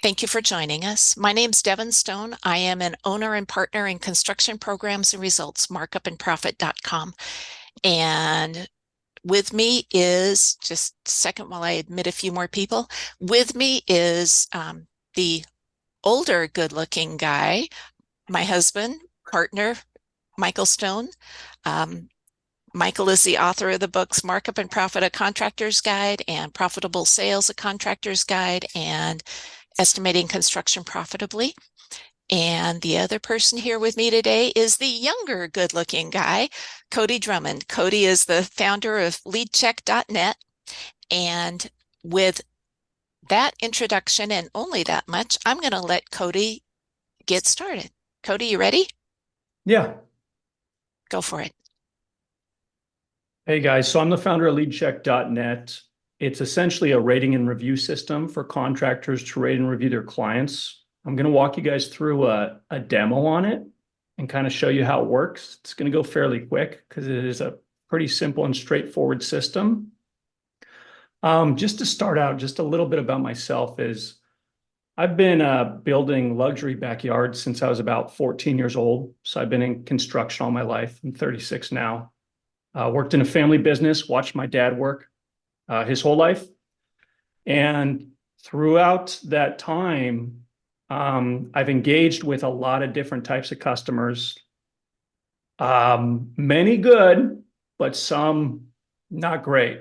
Thank you for joining us. My name's Devin Stone. I am an owner and partner in construction programs and results, markupandprofit.com. And with me is, just a second while I admit a few more people, with me is the older good-looking guy, my husband, partner, Michael Stone. Um, Michael is the author of the books Markup and Profit, A Contractor's Guide, and Profitable Sales, A Contractor's Guide, and Estimating Construction Profitably. And the other person here with me today is the younger good-looking guy, Cody Drummond. Cody is the founder of leadcheck.net. And with that introduction and only that much, I'm going to let Cody get started. Cody, you ready? Yeah. Go for it. Hey guys, so I'm the founder of leadcheck.net. It's essentially a rating and review system for contractors to rate and review their clients. I'm going to walk you guys through a demo on it and kind of show you how it works. It's going to go fairly quick because it is a pretty simple and straightforward system. Just to start out, just a little bit about myself is I've been building luxury backyards since I was about 14 years old. So I've been in construction all my life. I'm 36 now. Worked in a family business, watched my dad work his whole life. And throughout that time, I've engaged with a lot of different types of customers, many good, but some not great.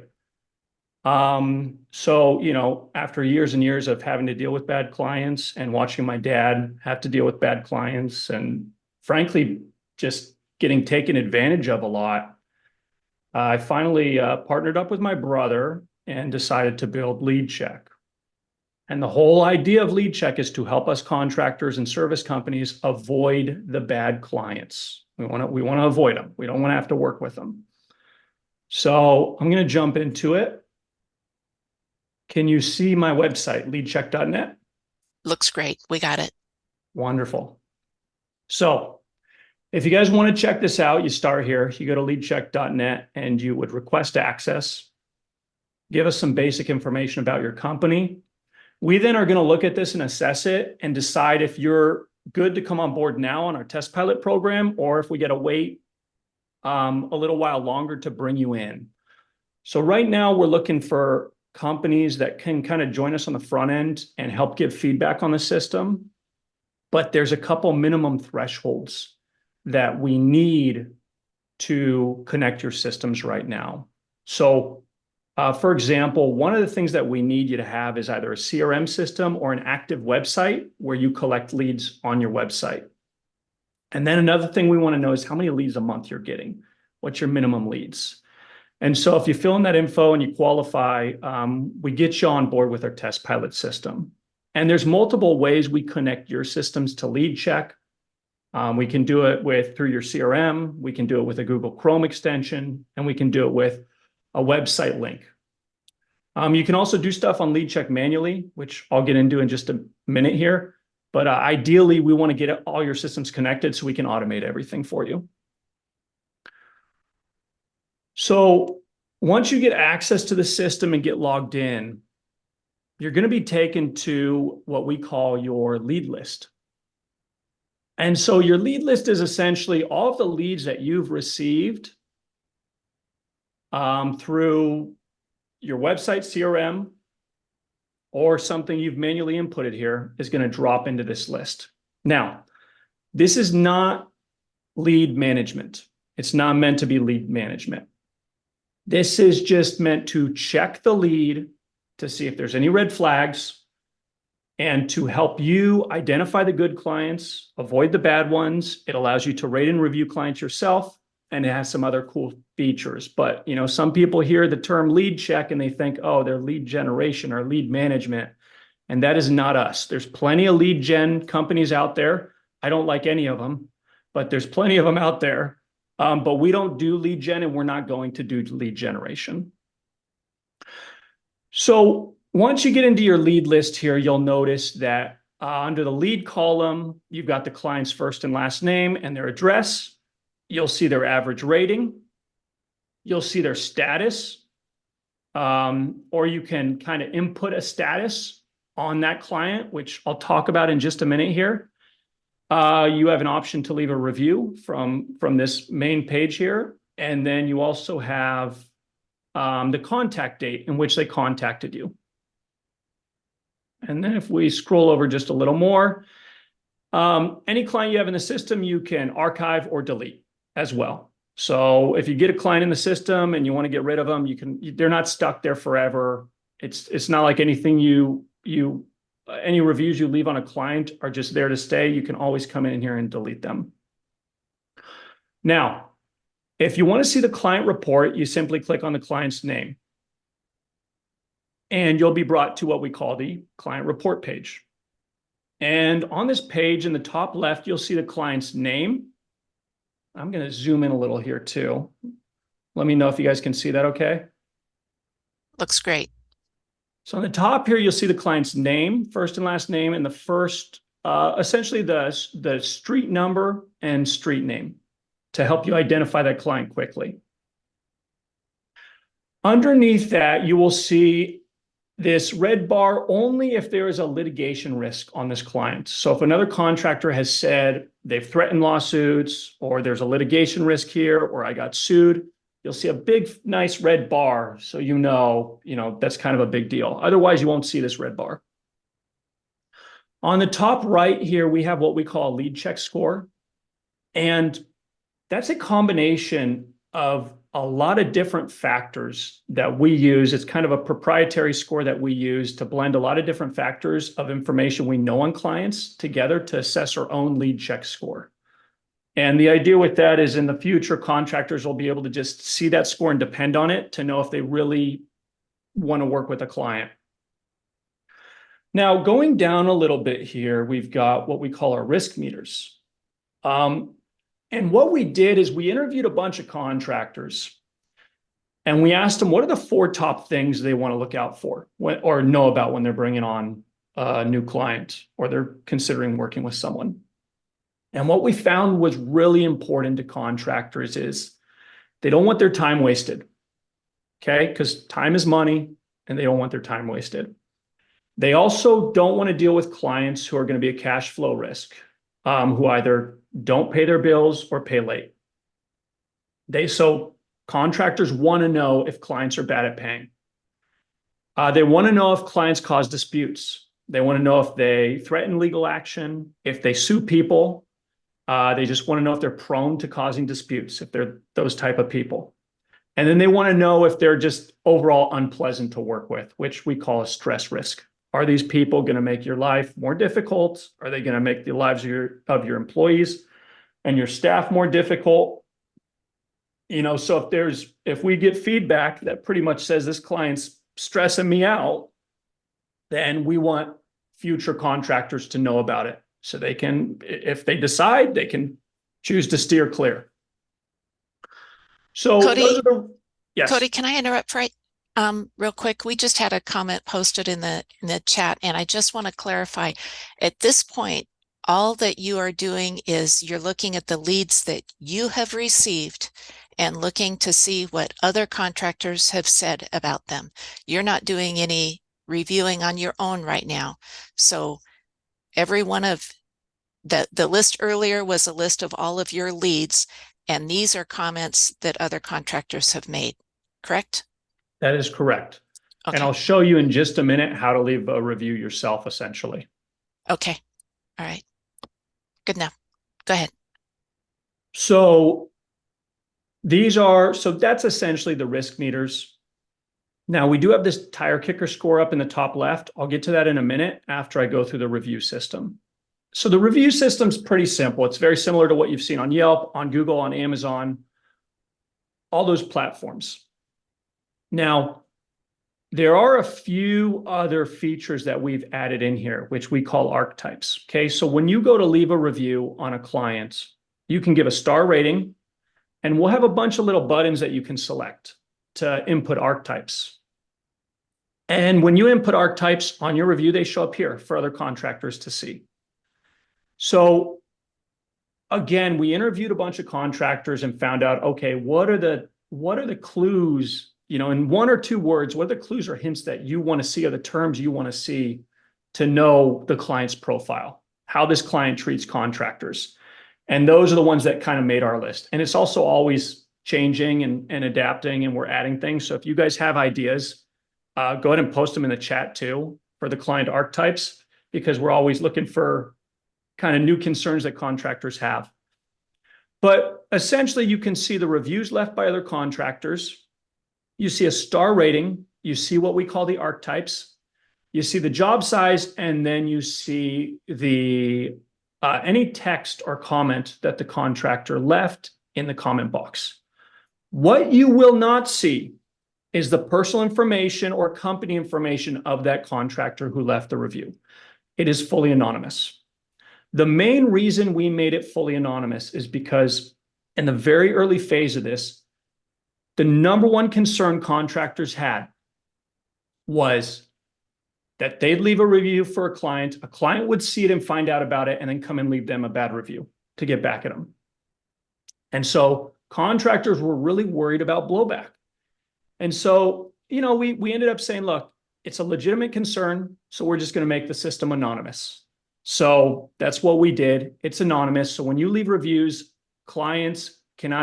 So, after years and years of having to deal with bad clients and watching my dad have to deal with bad clients and frankly, just getting taken advantage of a lot, I finally partnered up with my brother and decided to build LeadCheck. And the whole idea of LeadCheck is to help us contractors and service companies avoid the bad clients. We want to avoid them. We don't want to have to work with them. So I'm going to jump into it. Can you see my website, leadcheck.net? Looks great. We got it. Wonderful. So if you guys want to check this out, you start here. You go to leadcheck.net and you would request access. Give us some basic information about your company. We then are going to look at this and assess it and decide if you're good to come on board now on our test pilot program or if we got to wait a little while longer to bring you in. So right now we're looking for companies that can kind of join us on the front end and help give feedback on the system. But there's a couple minimum thresholds that we need to connect your systems right now. So, for example, one of the things that we need you to have is either a CRM system or an active website where you collect leads on your website. And then another thing we want to know is how many leads a month you're getting. What's your minimum leads? And so if you fill in that info and you qualify, we get you on board with our test pilot system. And there's multiple ways we connect your systems to LeadCheck. We can do it through your CRM. We can do it with a Google Chrome extension, and we can do it with a website link. You can also do stuff on LeadCheck manually, which I'll get into in just a minute here. But ideally, we want to get all your systems connected so we can automate everything for you. So once you get access to the system and get logged in, you're going to be taken to what we call your lead list. And so your lead list is essentially all of the leads that you've received through your website CRM or something you've manually inputted here is going to drop into this list. Now, this is not lead management. It's not meant to be lead management. This is just meant to check the lead to see if there's any red flags and to help you identify the good clients, avoid the bad ones. It allows you to rate and review clients yourself, and it has some other cool features. But, some people hear the term lead check and they think, oh, they're lead generation or lead management. And that is not us. There's plenty of lead gen companies out there. I don't like any of them, but there's plenty of them out there. But we don't do lead gen and we're not going to do lead generation. So once you get into your lead list here, you'll notice that under the lead column, you've got the client's first and last name and their address. You'll see their average rating. You'll see their status, or you can kind of input a status on that client, which I'll talk about in just a minute here, you have an option to leave a review from this main page here. And then you also have the contact date in which they contacted you. And then if we scroll over just a little more, any client you have in the system, you can archive or delete as well. So if you get a client in the system and you want to get rid of them, they're not stuck there forever. It's not like anything any reviews you leave on a client are just there to stay. You can always come in here and delete them. Now, if you want to see the client report, you simply click on the client's name. And you'll be brought to what we call the client report page. And on this page in the top left, you'll see the client's name. I'm going to zoom in a little here too. Let me know if you guys can see that okay. Looks great. So on the top here, you'll see the client's name, first and last name, and the first, essentially the street number and street name to help you identify that client quickly. Underneath that, you will see this red bar only if there is a litigation risk on this client. So if another contractor has said they've threatened lawsuits or there's a litigation risk here or I got sued, you'll see a big, nice red bar. So you know that's kind of a big deal. Otherwise, you won't see this red bar. On the top right here, we have what we call a lead check score. And that's a combination of a lot of different factors that we use. It's kind of a proprietary score that we use to blend a lot of different factors of information we know on clients together to assess our own lead check score. And the idea with that is in the future, contractors will be able to just see that score and depend on it to know if they really want to work with a client. Now, going down a little bit here, we've got what we call our risk meters. And what we did is we interviewed a bunch of contractors and we asked them, what are the 4 top things they want to look out for or know about when they're bringing on a new client or they're considering working with someone? And what we found was really important to contractors is they don't want their time wasted, okay? Because time is money and they don't want their time wasted. They also don't want to deal with clients who are going to be a cash flow risk, who either don't pay their bills or pay late. So contractors want to know if clients are bad at paying. They want to know if clients cause disputes. They want to know if they threaten legal action, if they sue people. They just want to know if they're prone to causing disputes, if they're those type of people. And then they want to know if they're just overall unpleasant to work with, which we call a stress risk. Are these people going to make your life more difficult? Are they going to make the lives of your employees and your staff more difficult? So if we get feedback that pretty much says this client's stressing me out, then we want future contractors to know about it. So they can, if they decide, they can choose to steer clear. So Cody, yes. Cody, can I interrupt real quick? We just had a comment posted in the chat, and I just want to clarify. At this point, all that you are doing is you're looking at the leads that you have received and looking to see what other contractors have said about them. You're not doing any reviewing on your own right now. So every one of the list earlier was a list of all of your leads, and these are comments that other contractors have made, correct? That is correct. Okay. And I'll show you in just a minute how to leave a review yourself, essentially. Okay. All right. Good enough. Go ahead. So that's essentially the risk meters. Now we do have this tire kicker score up in the top left. I'll get to that in a minute after I go through the review system. So the review system's pretty simple. It's very similar to what you've seen on Yelp, on Google, on Amazon, all those platforms. Now, there are a few other features that we've added in here, which we call archetypes. Okay, so when you go to leave a review on a client, you can give a star rating, and we'll have a bunch of little buttons that you can select to input archetypes. And when you input archetypes on your review, they show up here for other contractors to see. So again, we interviewed a bunch of contractors and found out, okay, what are the clues, in 1 or 2 words, what are the clues or hints that you want to see, or the terms you want to see to know the client's profile, how this client treats contractors. And those are the ones that kind of made our list. And it's also always changing and adapting, and we're adding things. So if you guys have ideas, go ahead and post them in the chat too for the client archetypes, because we're always looking for kind of new concerns that contractors have. But essentially, you can see the reviews left by other contractors. You see a star rating. You see what we call the archetypes. You see the job size, and then you see the any text or comment that the contractor left in the comment box. What you will not see is the personal information or company information of that contractor who left the review. It is fully anonymous. The main reason we made it fully anonymous is because in the very early phase of this, the number one concern contractors had was that they'd leave a review for a client would see it and find out about it, and then come and leave them a bad review to get back at them. And so contractors were really worried about blowback. And so, we ended up saying, look, it's a legitimate concern, so we're just going to make the system anonymous. So that's what we did. It's anonymous. So when you leave reviews, clients can't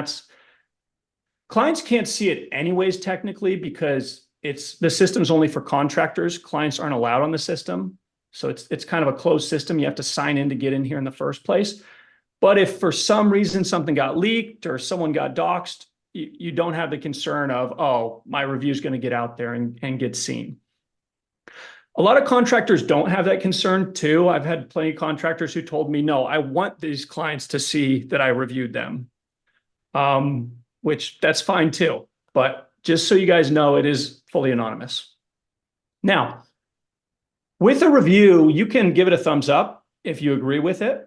see it anyways, technically, because the system's only for contractors. Clients aren't allowed on the system. So it's kind of a closed system. You have to sign in to get in here in the first place. But if for some reason something got leaked or someone got doxxed, you don't have the concern of, oh, my review is going to get out there and get seen. A lot of contractors don't have that concern too. I've had plenty of contractors who told me, no, I want these clients to see that I reviewed them, which that's fine too. But just so you guys know, it is fully anonymous. Now, with a review, you can give it a thumbs up if you agree with it.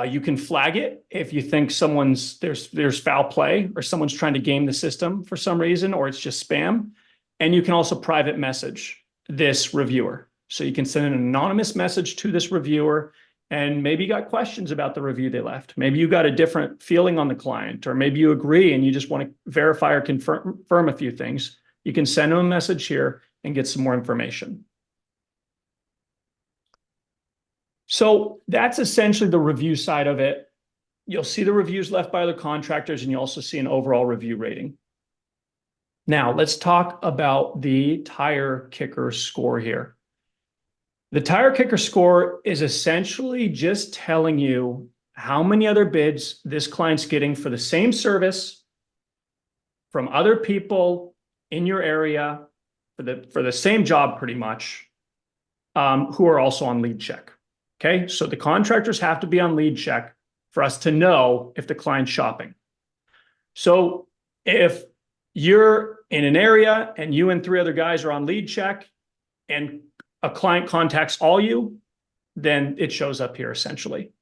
You can flag it if you think there's foul play or someone's trying to game the system for some reason, or it's just spam. And you can also private message this reviewer. So you can send an anonymous message to this reviewer, and maybe you got questions about the review they left. Maybe you got a different feeling on the client, or maybe you agree and you just want to verify or confirm a few things. You can send them a message here and get some more information. So that's essentially the review side of it. You'll see the reviews left by other contractors, and you also see an overall review rating. Now, let's talk about the tire kicker score here. The tire kicker score is essentially just telling you how many other bids this client's getting for the same service from other people in your area for the same job pretty much, who are also on lead check. Okay, so the contractors have to be on lead check for us to know if the client's shopping. So if you're in an area and you and 3 other guys are on lead check and a client contacts all you, then it shows up here essentially.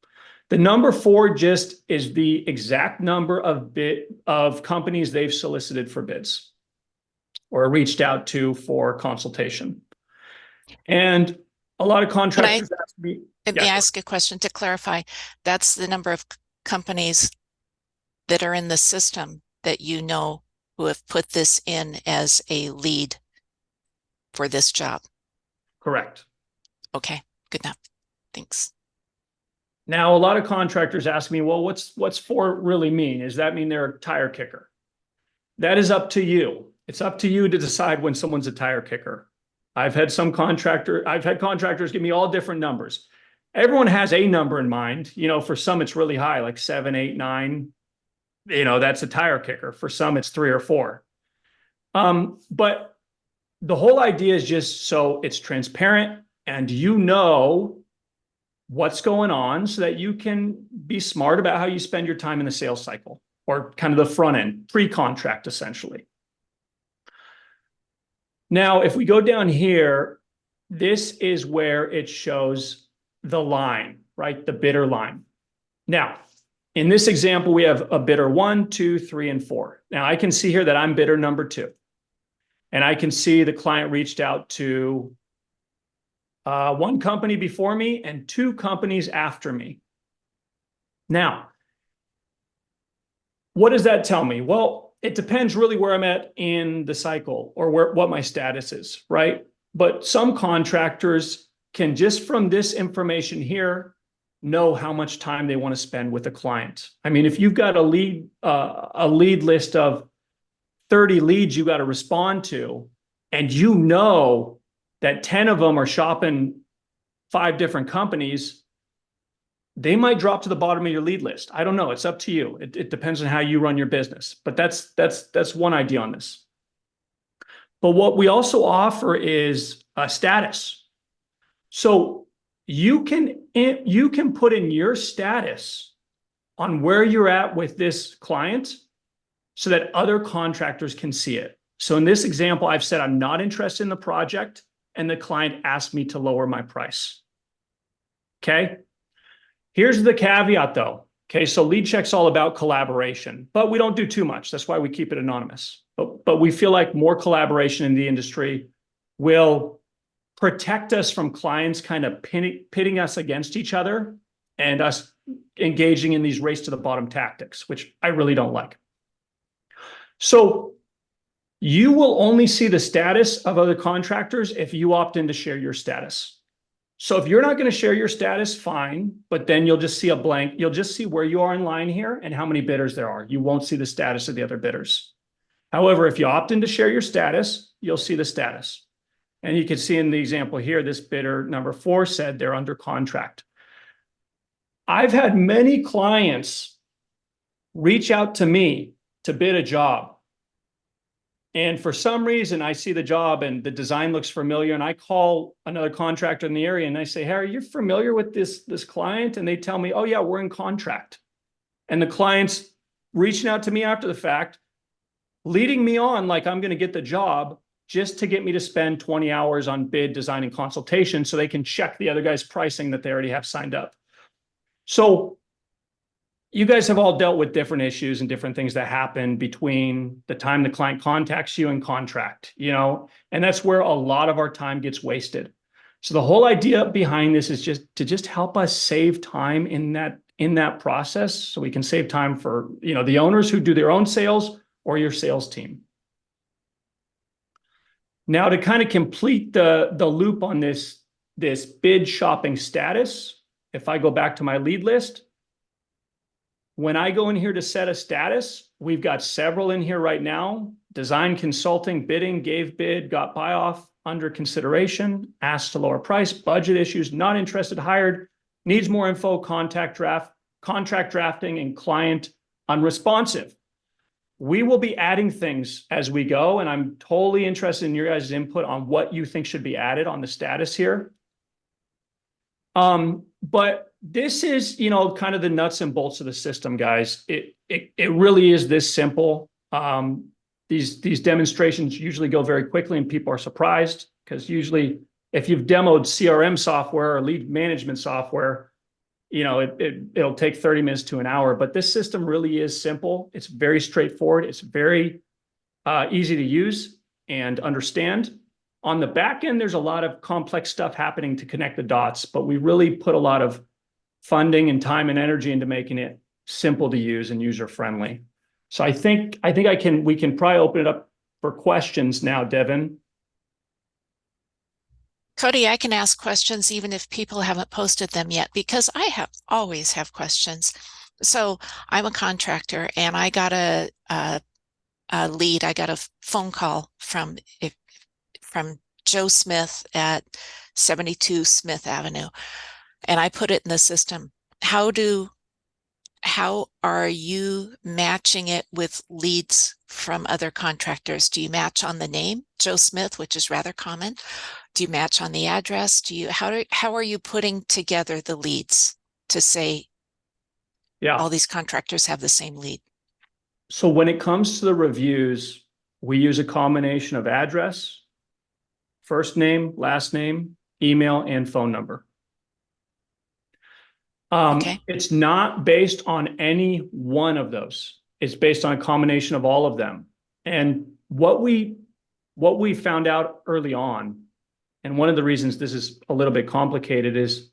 The number 4 just is the exact number of companies they've solicited for bids or reached out to for consultation. And a lot of contractors ask me. Let me ask a question to clarify. That's the number of companies that are in the system that you know who have put this in as a lead for this job. Correct. Okay, good enough. Thanks. Now, a lot of contractors ask me, well, what's 4 really mean? Does that mean they're a tire kicker? That is up to you. It's up to you to decide when someone's a tire kicker. I've had contractors give me all different numbers. Everyone has a number in mind. For some, it's really high, like 7, 8, 9. That's a tire kicker. For some, it's 3 or 4. But the whole idea is just so it's transparent and what's going on so that you can be smart about how you spend your time in the sales cycle, or kind of the front end, pre-contract essentially. Now, if we go down here, this is where it shows the line, right? The bidder line. Now, in this example, we have a bidder 1, 2, 3, and 4. Now I can see here that I'm bidder number 2. And I can see the client reached out to 1 company before me and 2 companies after me. Now, what does that tell me? Well, it depends really where I'm at in the cycle or what my status is, right? But some contractors can just from this information here know how much time they want to spend with a client. I mean, if you've got a lead list of 30 leads you got to respond to, and you know that 10 of them are shopping 5 different companies, they might drop to the bottom of your lead list. I don't know. It's up to you. It depends on how you run your business. But that's one idea on this. But what we also offer is a status. So you can put in your status on where you're at with this client so that other contractors can see it. So in this example, I've said I'm not interested in the project, and the client asked me to lower my price. Okay. Here's the caveat though. Okay. So lead check's all about collaboration, but we don't do too much. That's why we keep it anonymous. But we feel like more collaboration in the industry will protect us from clients kind of pitting us against each other and us engaging in these race to the bottom tactics, which I really don't like. So you will only see the status of other contractors if you opt in to share your status. So if you're not going to share your status, fine, but then you'll just see a blank. You'll just see where you are in line here and how many bidders there are. You won't see the status of the other bidders. However, if you opt in to share your status, you'll see the status. And you can see in the example here, this bidder number 4 said they're under contract. I've had many clients reach out to me to bid a job. And for some reason, I see the job and the design looks familiar. And I call another contractor in the area and I say, hey, are you familiar with this client? And they tell me, oh, yeah, we're in contract. And the client's reaching out to me after the fact, leading me on like I'm going to get the job just to get me to spend 20 hours on bid, design, and consultation so they can check the other guy's pricing that they already have signed up. So you guys have all dealt with different issues and different things that happen between the time the client contacts you and contract, and that's where a lot of our time gets wasted. So the whole idea behind this is just to help us save time in that process, so we can save time for, the owners who do their own sales or your sales team. Now, to kind of complete the loop on this bid shopping status, if I go back to my lead list, when I go in here to set a status, we've got several in here right now: design, consulting, bidding, gave bid, got buy off, under consideration, asked to lower price, budget issues, not interested, hired, needs more info, contract drafting, and client unresponsive. We will be adding things as we go, and I'm totally interested in your guys' input on what you think should be added on the status here. But this is, kind of the nuts and bolts of the system, guys. It really is this simple. These demonstrations usually go very quickly, and people are surprised because usually if you've demoed CRM software or lead management software, it'll take 30 minutes to an hour. But this system really is simple. It's very straightforward. It's very easy to use and understand. On the back end, there's a lot of complex stuff happening to connect the dots, but we really put a lot of funding and time and energy into making it simple to use and user friendly. So I think we can probably open it up for questions now, Devin. Cody, I can ask questions even if people haven't posted them yet, because I always have questions. So I'm a contractor and I got a lead. I got a phone call from Joe Smith at 72 Smith Avenue, and I put it in the system. How are you matching it with leads from other contractors? Do you match on the name, Joe Smith, which is rather common? Do you match on the address? How are you putting together the leads to say, all these contractors have the same lead? So when it comes to the reviews, we use a combination of address, first name, last name, email, and phone number. Okay. It's not based on any one of those. It's based on a combination of all of them. And what we found out early on, and one of the reasons this is a little bit complicated, is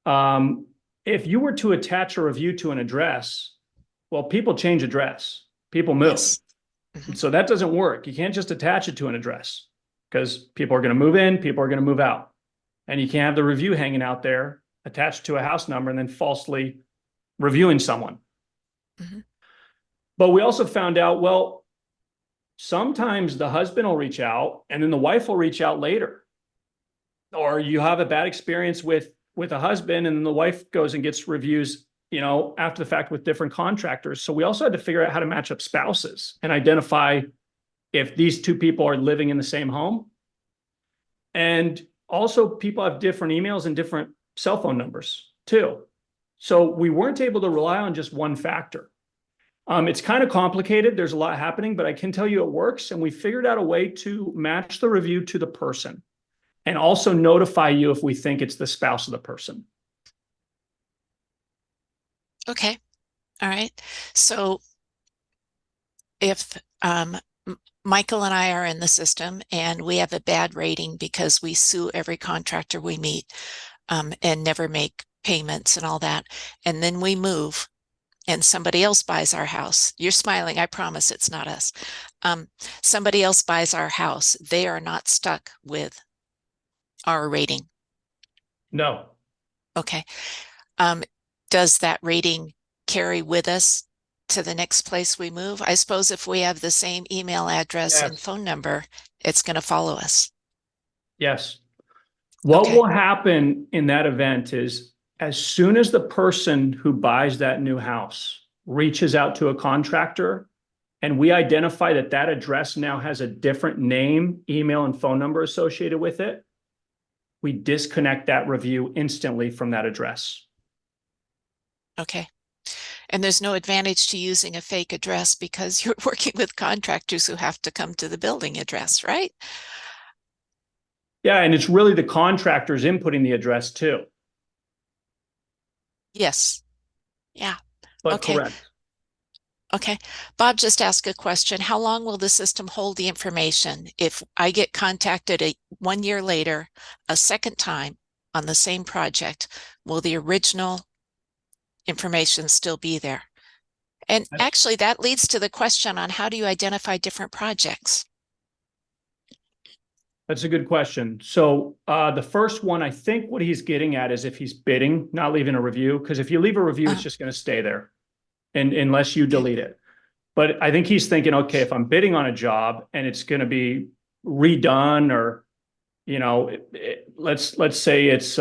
if you were to attach a review to an address, well, people change address, people move. Yes. Mm-hmm. So that doesn't work. You can't just attach it to an address because people are going to move in, people are going to move out. And you can't have the review hanging out there attached to a house number and then falsely reviewing someone. Mhm. But we also found out, well, sometimes the husband will reach out and then the wife will reach out later. Or you have a bad experience with a husband and then the wife goes and gets reviews, after the fact with different contractors. So we also had to figure out how to match up spouses and identify if these two people are living in the same home. And also people have different emails and different cell phone numbers too. So we weren't able to rely on just one factor. It's kind of complicated. There's a lot happening, but I can tell you it works. And we figured out a way to match the review to the person and also notify you if we think it's the spouse of the person. Okay. All right. So if Michael and I are in the system and we have a bad rating because we sue every contractor we meet and never make payments and all that, and then we move and somebody else buys our house. You're smiling. I promise it's not us. Somebody else buys our house. They are not stuck with our rating. No. Okay. Um, does that rating carry with us to the next place we move? I suppose if we have the same email address and Yes. phone number, it's going to follow us. Yes. What Okay. will happen in that event is as soon as the person who buys that new house reaches out to a contractor and we identify that that address now has a different name, email, and phone number associated with it, we disconnect that review instantly from that address. Okay. And there's no advantage to using a fake address because you're working with contractors who have to come to the building address, right? Yeah, and it's really the contractors inputting the address too, Yes. Yeah. but Okay. correct. Okay. Bob just asked a question. How long will the system hold the information if I get contacted 1 year later, a second time on the same project? Will the original information still be there? And actually, that leads to the question on how do you identify different projects? That's a good question. So the first one, I think what he's getting at is if he's bidding, not leaving a review, because if you leave a review, it's Uh, just going to stay there and unless you okay. delete it. But I think he's thinking, okay, if I'm bidding on a job and it's going to be redone or, let's say it's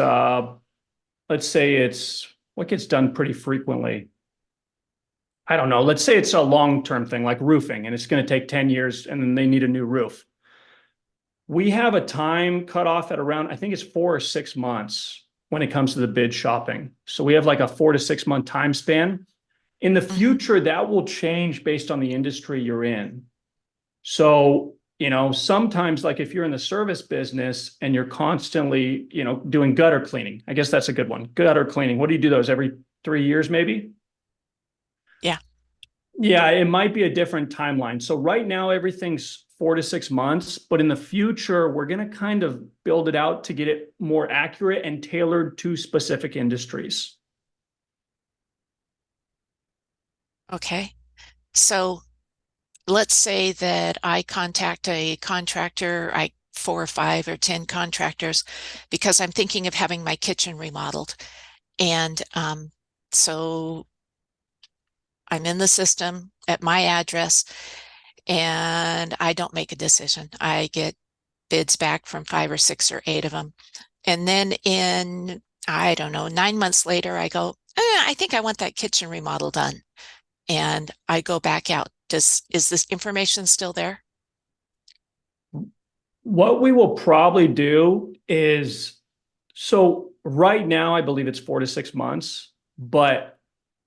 what gets done pretty frequently. I don't know. Let's say it's a long-term thing like roofing and it's going to take 10 years and then they need a new roof. We have a time cutoff at around, I think it's 4 or 6 months when it comes to the bid shopping. So we have like a 4 to 6 month time span. In the Mhm. future, that will change based on the industry you're in. So, sometimes like if you're in the service business and you're constantly, doing gutter cleaning, I guess that's a good one. Gutter cleaning. What do you do those every 3 years, maybe? Yeah. Yeah, it might be a different timeline. So right now, everything's 4 to 6 months, but in the future, we're going to kind of build it out to get it more accurate and tailored to specific industries. Okay. So let's say that I contact a contractor, 4 or 5 or 10 contractors, because I'm thinking of having my kitchen remodeled. And so I'm in the system at my address and I don't make a decision. I get bids back from 5 or 6 or 8 of them. And then I don't know, 9 months later, I go, I think I want that kitchen remodel done. And I go back out. Is this information still there? What we will probably do is, so right now, I believe it's 4 to 6 months, but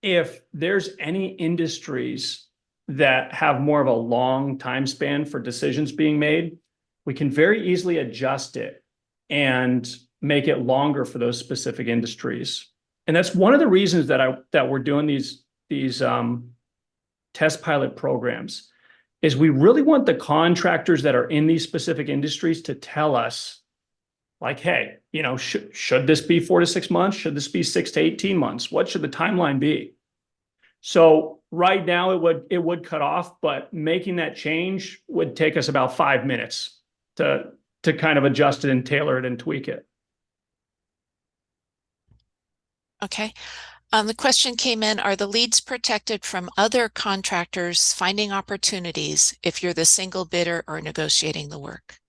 if there's any industries that have more of a long time span for decisions being made, we can very easily adjust it and make it longer for those specific industries. And that's one of the reasons that we're doing these test pilot programs is we really want the contractors that are in these specific industries to tell us like, hey, should this be 4 to 6 months? Should this be 6 to 18 months? What should the timeline be? So right now it would cut off, but making that change would take us about 5 minutes to kind of adjust it and tailor it and tweak it. Okay. The question came in, are the leads protected from other contractors finding opportunities if you're the single bidder or negotiating the work?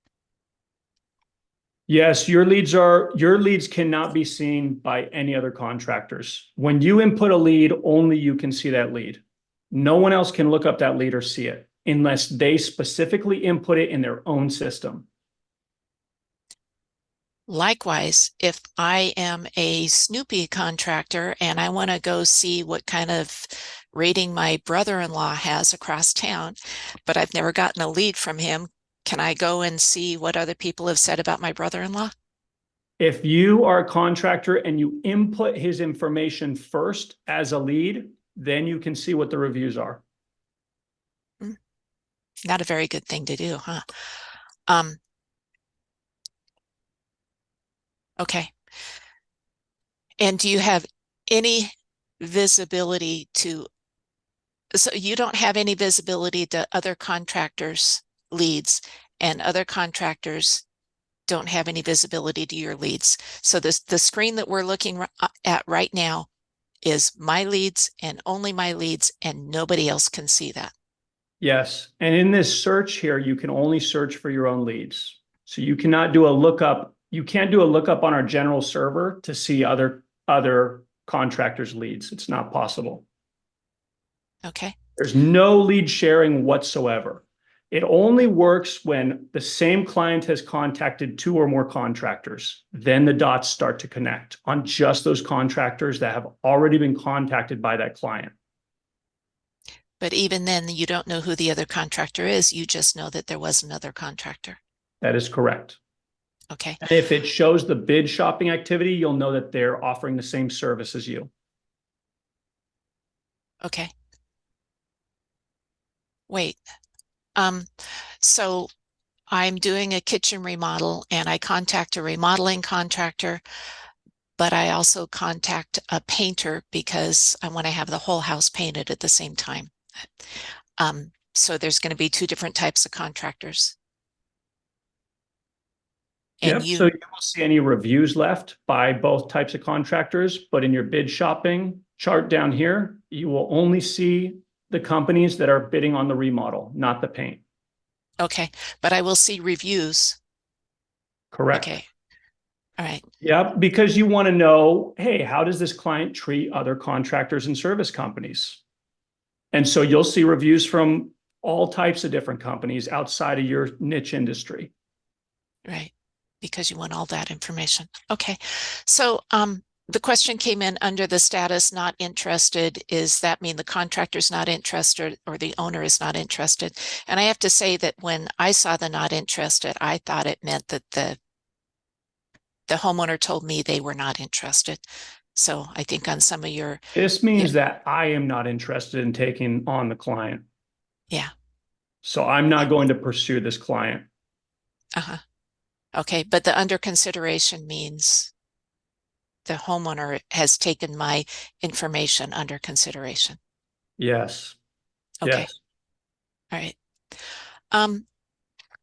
Yes, your leads cannot be seen by any other contractors. When you input a lead, only you can see that lead. No one else can look up that lead or see it unless they specifically input it in their own system. Likewise, if I am a Snoopy contractor and I want to go see what kind of rating my brother-in-law has across town, but I've never gotten a lead from him, can I go and see what other people have said about my brother-in-law? If you are a contractor and you input his information first as a lead, then you can see what the reviews are. Hmm, not a very good thing to do, huh? Um, okay. And do you have any visibility to, so you don't have any visibility to other contractors' leads, and other contractors don't have any visibility to your leads. So the screen that we're looking at right now is my leads and only my leads, and nobody else can see that. Yes. And in this search here, you can only search for your own leads. So you cannot do a lookup. You can't do a lookup on our general server to see other contractors' leads. It's not possible. Okay. There's no lead sharing whatsoever. It only works when the same client has contacted two or more contractors. Then the dots start to connect on just those contractors that have already been contacted by that client. But even then, you don't know who the other contractor is. You just know that there was another contractor. That is correct. Okay. And if it shows the bid shopping activity, you'll know that they're offering the same service as you. Okay. Wait. Um, so I'm doing a kitchen remodel and I contact a remodeling contractor, but I also contact a painter because I want to have the whole house painted at the same time. So there's going to be two different types of contractors. And Yep. So you you, won't see any reviews left by both types of contractors, but in your bid shopping chart down here, you will only see the companies that are bidding on the remodel, not the paint. okay, but I will see reviews. Correct. Okay. All right. Yep. Because you want to know, hey, how does this client treat other contractors and service companies? And so you'll see reviews from all types of different companies outside of your niche industry. Right. Because you want all that information. Okay. So, the question came in under the status not interested. Is that mean the contractor's not interested or the owner is not interested? And I have to say that when I saw the not interested, I thought it meant that the homeowner told me they were not interested. So I think on some of your, This yeah, means that I am not interested in taking on the client. yeah, So I'm not going to pursue this client. uh-huh. Okay. But the under consideration means the homeowner has taken my information under consideration. Yes. Okay. Yes. All right. Um,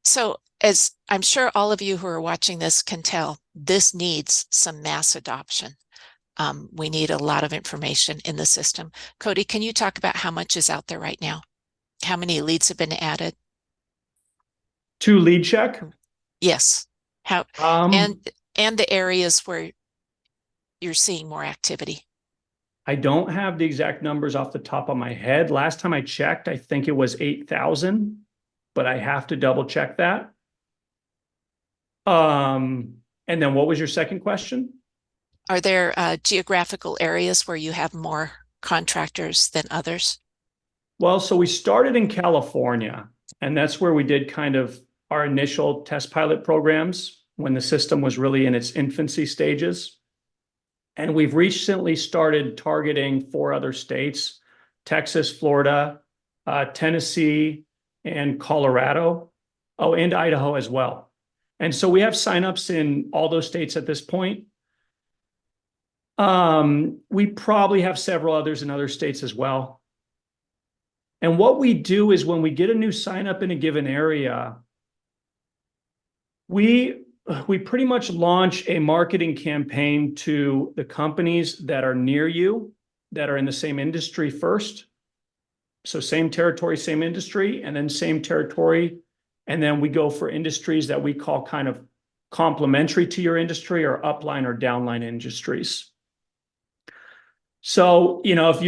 so as I'm sure all of you who are watching this can tell, this needs some mass adoption. We need a lot of information in the system. Cody, can you talk about how much is out there right now? How many leads have been added? To lead check. Yes. How and Um, and the areas where you're seeing more activity. I don't have the exact numbers off the top of my head. Last time I checked, I think it was 8,000, but I have to double check that. And then what was your second question? Are there geographical areas where you have more contractors than others? Well, so we started in California, and that's where we did kind of our initial test pilot programs when the system was really in its infancy stages. And we've recently started targeting four other states: Texas, Florida, Tennessee, and Colorado. Oh, and Idaho as well. And so we have signups in all those states at this point. We probably have several others in other states as well. And what we do is when we get a new sign up in a given area, we we pretty much launch a marketing campaign to the companies that are near you, that are in the same industry first. So same territory, same industry, and then same territory. And then we go for industries that we call kind of complementary to your industry, or upline or downline industries. So, if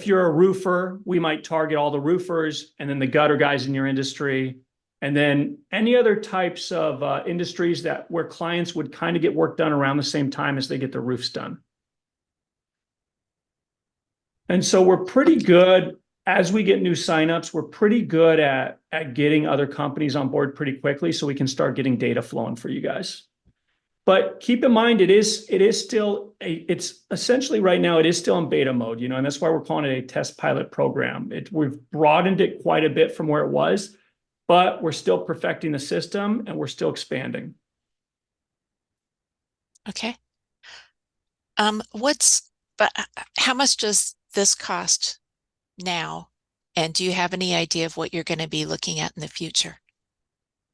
you're a roofer, we might target all the roofers, and then the gutter guys in your industry, and then any other types of industries where clients would kind of get work done around the same time as they get their roofs done. And so we're pretty good as we get new signups. We're pretty good at getting other companies on board pretty quickly, so we can start getting data flowing for you guys. But keep in mind, it's essentially right now, it is still in beta mode, and that's why we're calling it a test pilot program. We've broadened it quite a bit from where it was, but we're still perfecting the system and we're still expanding. Okay. How much does this cost now? And do you have any idea of what you're going to be looking at in the future?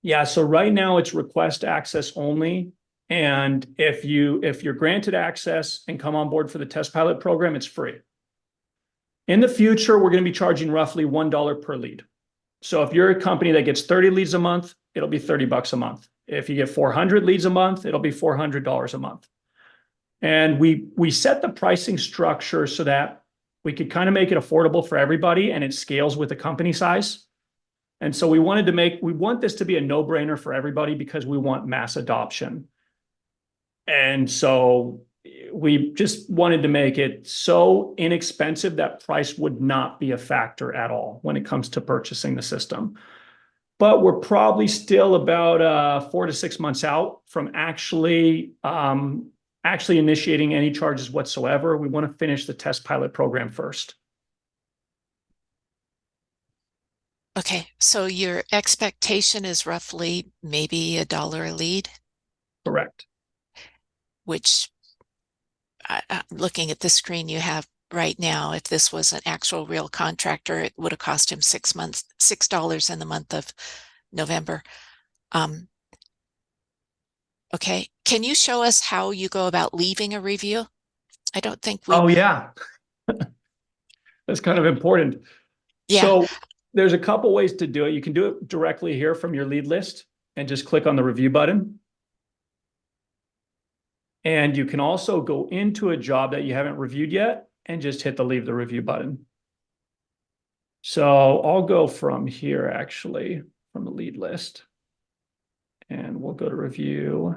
Yeah, so right now it's request access only. And if you're granted access and come on board for the test pilot program, it's free. In the future, we're going to be charging roughly $1 per lead. So if you're a company that gets 30 leads a month, it'll be $30 a month. If you get 400 leads a month, it'll be $400 a month. And we set the pricing structure so that we could kind of make it affordable for everybody, and it scales with the company size. And so we want this to be a no-brainer for everybody, because we want mass adoption. And so we just wanted to make it so inexpensive that price would not be a factor at all when it comes to purchasing the system. But we're probably still about 4 to 6 months out from actually initiating any charges whatsoever. We want to finish the test pilot program first. Okay, so your expectation is roughly maybe $1 a lead? Correct. Which, looking at the screen you have right now, if this was an actual real contractor, it would have cost him $6 in the month of November. Okay, can you show us how you go about leaving a review? I don't think we. Oh, yeah. That's kind of important. Yeah. So there's a couple ways to do it. You can do it directly here from your lead list and just click on the review button. And you can also go into a job that you haven't reviewed yet and just hit the leave the review button. So I'll go from here, actually, from the lead list. And we'll go to review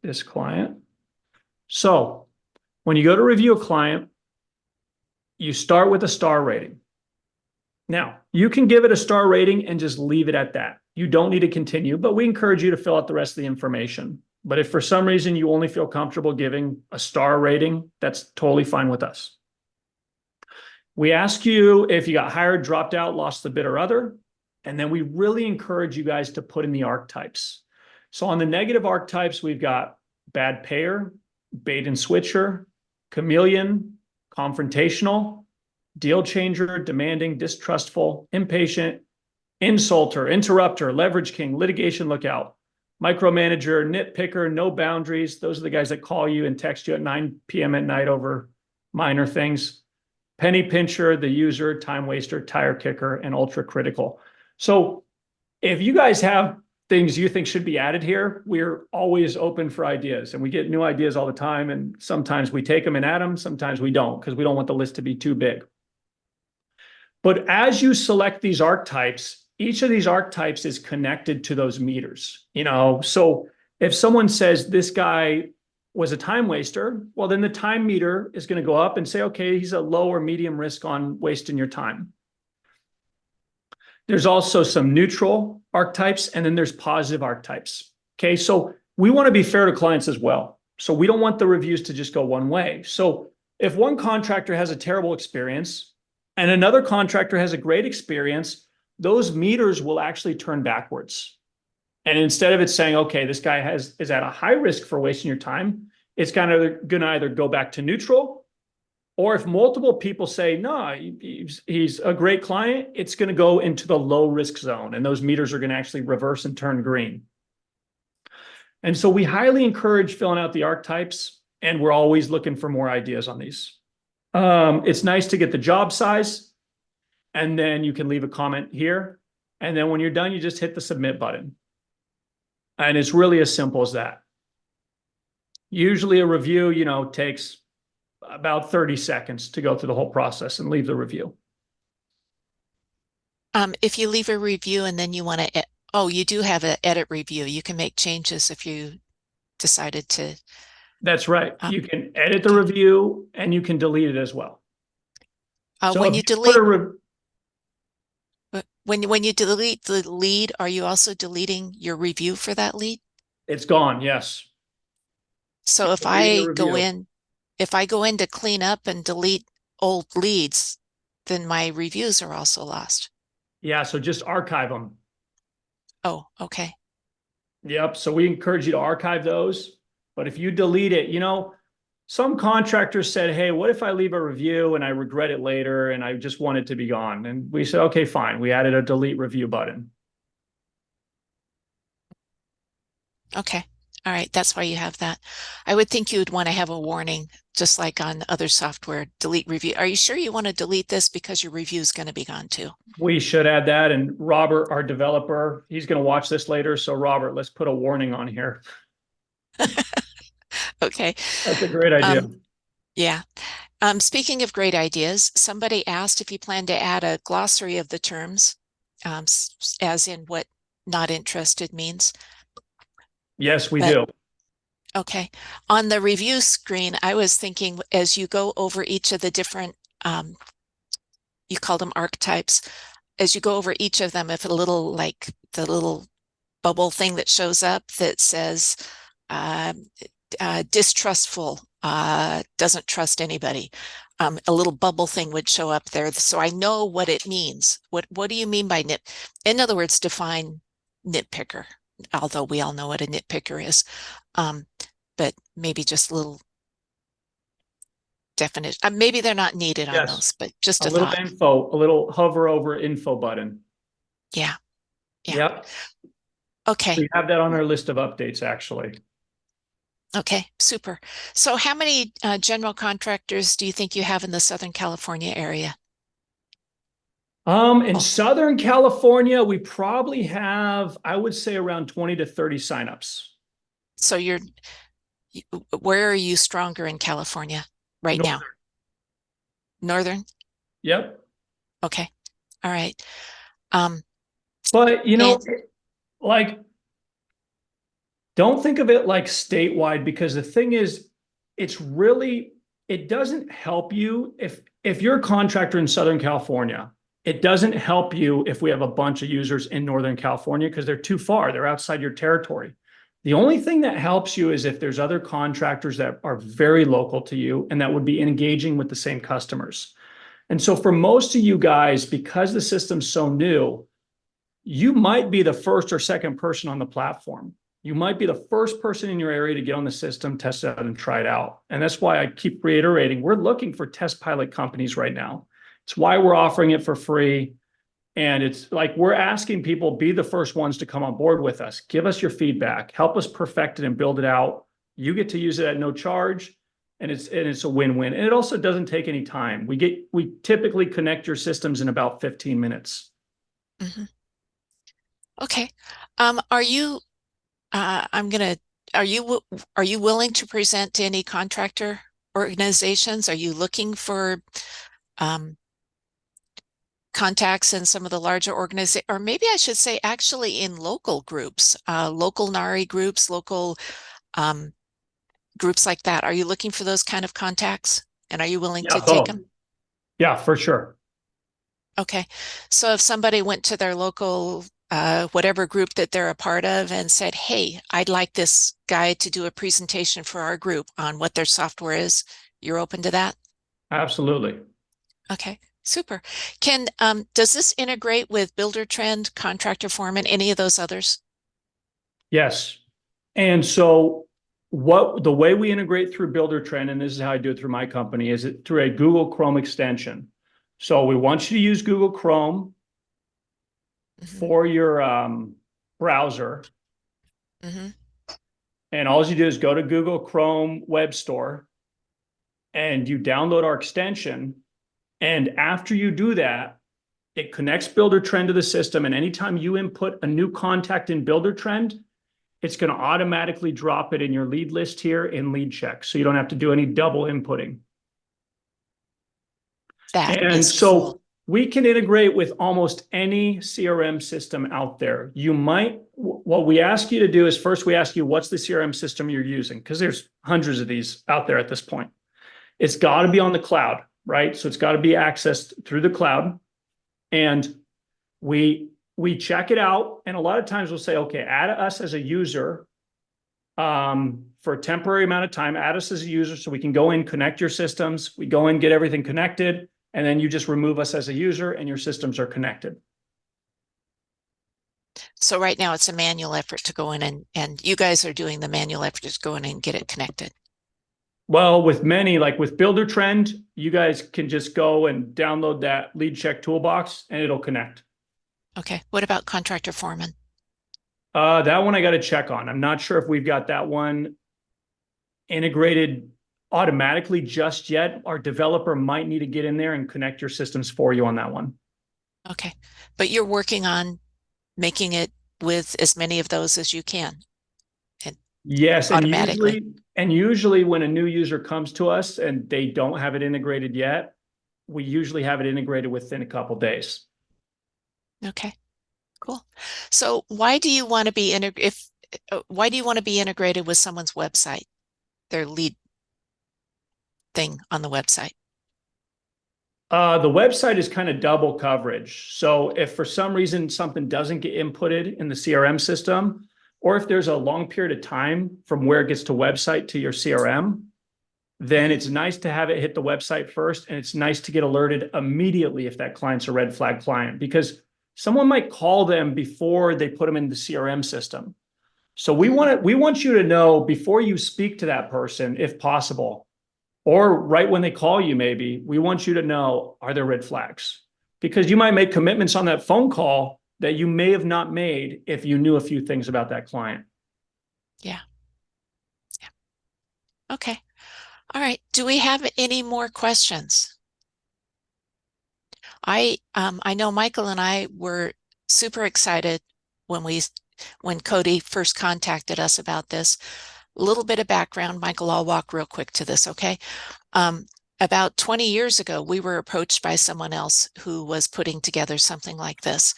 this client. So when you go to review a client, you start with a star rating. Now, you can give it a star rating and just leave it at that. You don't need to continue, but we encourage you to fill out the rest of the information. But if for some reason you only feel comfortable giving a star rating, that's totally fine with us. We ask you if you got hired, dropped out, lost the bid, or other. And then we really encourage you guys to put in the archetypes. So on the negative archetypes, we've got bad payer, bait and switcher, chameleon, confrontational, deal changer, demanding, distrustful, impatient, insulter, interrupter, leverage king, litigation lookout, micromanager, nitpicker, no boundaries. Those are the guys that call you and text you at 9 p.m. at night over minor things. Penny pincher, the user, time waster, tire kicker, and ultra critical. So if you guys have things you think should be added here, we're always open for ideas, and we get new ideas all the time. And sometimes we take them and add them. Sometimes we don't, because we don't want the list to be too big. But as you select these archetypes, each of these archetypes is connected to those meters. So if someone says this guy was a time waster, well, then the time meter is going to go up and say, okay, he's a low or medium risk on wasting your time. There's also some neutral archetypes, and then there's positive archetypes. Okay, so we want to be fair to clients as well. So we don't want the reviews to just go one way. So if one contractor has a terrible experience and another contractor has a great experience, those meters will actually turn backwards. And instead of it saying, okay, this guy is at a high risk for wasting your time, it's kind of going to either go back to neutral, or if multiple people say, no, he's a great client, it's going to go into the low risk zone. And those meters are going to actually reverse and turn green. And so we highly encourage filling out the archetypes, and we're always looking for more ideas on these. It's nice to get the job size, and then you can leave a comment here. And then when you're done, you just hit the submit button. And it's really as simple as that. Usually a review, takes about 30 seconds to go through the whole process and leave the review. If you leave a review and then you want to, oh, you do have an edit review. You can make changes if you decided to. That's right. Um, You can edit the okay. review and you can delete it as well. So When if you you put delete, when you delete the lead, are you also deleting your review for that lead? it's gone. Yes. So Deleting the review. if I go in to clean up and delete old leads, then my reviews are also lost. Yeah. So just archive them. Oh, okay. Yep. So we encourage you to archive those. But if you delete it, some contractors said, hey, what if I leave a review and I regret it later and I just want it to be gone? And we said, okay, fine. We added a delete review button. Okay. All right. That's why you have that. I would think you would want to have a warning, just like on other software, delete review. Are you sure you want to delete this because your review is going to be gone too? We should add that. And Robert, our developer, he's going to watch this later. So, Robert, let's put a warning on here. Okay. That's a great idea. Yeah. Speaking of great ideas, somebody asked if you plan to add a glossary of the terms, as in what not interested means. Yes, we But do. okay. On the review screen, I was thinking as you go over each of the different, you call them archetypes, as you go over each of them, if a little like the little bubble thing that shows up that says uh, distrustful, doesn't trust anybody, a little bubble thing would show up there. So I know what it means. What do you mean by nit? In other words, define nitpicker, although we all know what a nitpicker is. Um, but maybe just a little definition. Maybe they're not needed on Yes. those, but just A a little thought. info, a little hover over info button. Yeah. Yeah. Yep. Okay. We have that on our list of updates, actually. Okay. Super. So how many general contractors do you think you have in the Southern California area? In Oh, Southern California, we probably have, I would say, around 20 to 30 signups. so where are you stronger in California right now? Northern. Northern? Yep. Okay. All right. Um, But, and like, don't think of it like statewide, because the thing is, it doesn't help you if you're a contractor in Southern California. It doesn't help you if we have a bunch of users in Northern California because they're too far. They're outside your territory. The only thing that helps you is if there's other contractors that are very local to you and that would be engaging with the same customers. And so for most of you guys, because the system's so new, you might be the first or second person on the platform. You might be the first person in your area to get on the system, test it out, and try it out. And that's why I keep reiterating, we're looking for test pilot companies right now. It's why we're offering it for free. And it's like we're asking people, be the first ones to come on board with us. Give us your feedback. Help us perfect it and build it out. You get to use it at no charge. And it's a win-win. And it also doesn't take any time. We typically connect your systems in about 15 minutes. mhm. Okay. Are you I'm gonna are you willing to present to any contractor organizations? Are you looking for um, contacts in some of the larger organizations, or maybe I should say actually in local groups, local NARI groups, local um, groups like that? Are you looking for those kind of contacts? And are you willing Yeah, to take both. them? Yeah, for sure. Okay. So if somebody went to their local whatever group that they're a part of and said, hey, I'd like this guy to do a presentation for our group on what their software is, you're open to that? Absolutely. Okay, super. Does this integrate with Buildertrend, Contractor Foreman, any of those others? Yes. And so the way we integrate through Buildertrend, and this is how I do it through my company, is it through a Google Chrome extension. So we want you to use Google Chrome Mm-hmm. for your browser. Mm-hmm. And all you do is go to Google Chrome Web Store and you download our extension. And after you do that, it connects Builder Trend to the system. And anytime you input a new contact in Builder Trend, it's going to automatically drop it in your lead list here in lead check. So you don't have to do any double inputting. That And is so cool. we can integrate with almost any CRM system out there. What we ask you to do is first we ask you, what's the CRM system you're using? Because there's hundreds of these out there at this point. It's got to be on the cloud, right? So it's got to be accessed through the cloud. And we check it out. And a lot of times we'll say, okay, add us as a user for a temporary amount of time, add us as a user so we can go in, connect your systems. We go in, get everything connected, and then you just remove us as a user and your systems are connected. So right now it's a manual effort to go in and you guys are doing the manual effort to go in and get it connected. Well, with many, like with Builder Trend, you guys can just go and download that lead check toolbox and it'll connect. Okay. What about contractor foreman? That one I got to check on. I'm not sure if we've got that one integrated automatically just yet. Our developer might need to get in there and connect your systems for you on that one. Okay. But you're working on making it with as many of those as you can. And Yes, automatically. And usually when a new user comes to us and they don't have it integrated yet, we usually have it integrated within a couple days. Okay. Cool. So why do you want to be why do you want to be integrated with someone's website, their lead thing on the website? The website is kind of double coverage. So if for some reason something doesn't get inputted in the CRM system, or if there's a long period of time from where it gets to website to your CRM, then it's nice to have it hit the website first. And it's nice to get alerted immediately if that client's a red flag client, because someone might call them before they put them in the CRM system. So we want you to know before you speak to that person, if possible, or right when they call you, maybe, we want you to know, are there red flags? Because you might make commitments on that phone call that you may have not made if you knew a few things about that client. Yeah. Yeah. Okay. All right. Do we have any more questions? I know Michael and I were super excited when Cody first contacted us about this. A little bit of background, Michael, I'll walk real quick to this, okay? About 20 years ago, we were approached by someone else who was putting together something like this,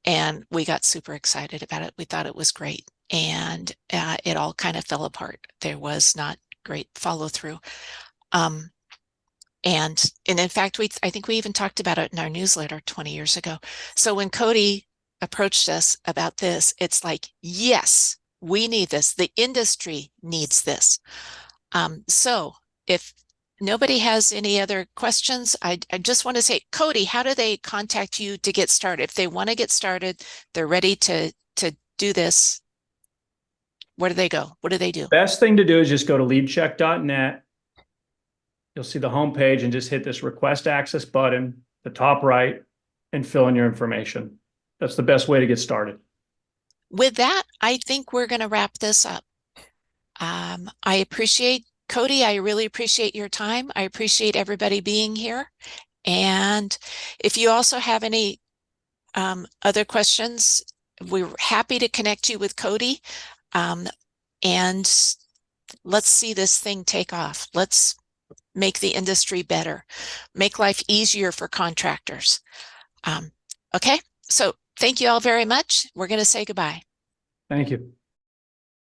and we got super excited about it. We thought it was great, and it all kind of fell apart. There was not great follow through. And in fact, I think we even talked about it in our newsletter 20 years ago. So when Cody approached us about this, it's like, yes, we need this. The industry needs this. So if nobody has any other questions, I just want to say, Cody, how do they contact you to get started? If they want to get started, they're ready to do this, where do they go? What do they do? Best thing to do is just go to leadcheck.net. You'll see the homepage and just hit this request access button, the top right, and fill in your information. That's the best way to get started. With that, I think we're going to wrap this up. I appreciate Cody. I really appreciate your time. I appreciate everybody being here. And if you also have any other questions, we're happy to connect you with Cody. And let's see this thing take off. Let's make the industry better, make life easier for contractors. Okay, so thank you all very much. We're going to say goodbye. Thank you.